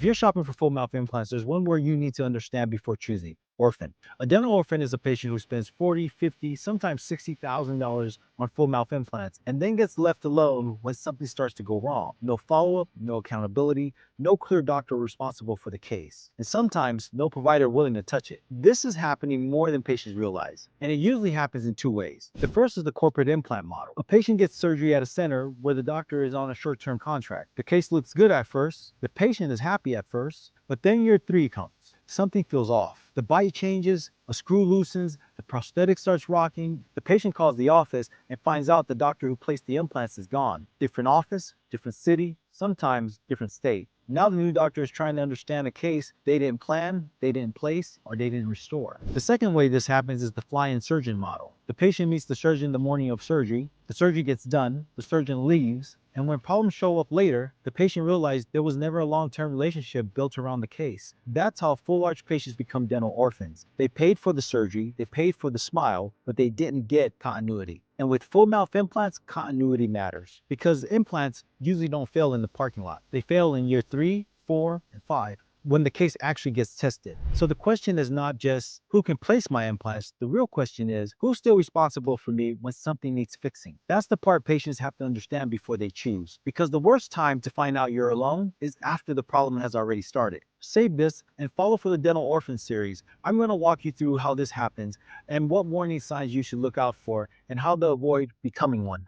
If you're shopping for full mouth implants, there's one word you need to understand before choosing: orphan. A dental orphan is a patient who spends 40, 50, sometimes $60,000 on full mouth implants and then gets left alone when something starts to go wrong. No follow-up, no accountability, no clear doctor responsible for the case, and sometimes no provider willing to touch it. This is happening more than patients realize, and it usually happens in two ways. The first is the corporate implant model. A patient gets surgery at a center where the doctor is on a short-term contract. The case looks good at first, the patient is happy at first, but then year 3 comes. Something feels off. The bite changes, a screw loosens, the prosthetic starts rocking. The patient calls the office and finds out the doctor who placed the implants is gone. Different office, different city, sometimes different state. Now the new doctor is trying to understand a case they didn't plan, they didn't place, or they didn't restore. The second way this happens is the fly-in surgeon model. The patient meets the surgeon the morning of surgery, the surgery gets done, the surgeon leaves, and when problems show up later, the patient realized there was never a long-term relationship built around the case. That's how full arch patients become dental orphans. They paid for the surgery, they paid for the smile, but they didn't get continuity. And with full mouth implants, continuity matters, because implants usually don't fail in the parking lot. They fail in year 3, 4, and 5 when the case actually gets tested. So the question is not just who can place my implants. The real question is who's still responsible for me when something needs fixing. That's the part patients have to understand before they choose, because the worst time to find out you're alone is after the problem has already started. Save this and follow for the Dental Orphan Series. I'm going to walk you through how this happens and what warning signs you should look out for and how to avoid becoming one.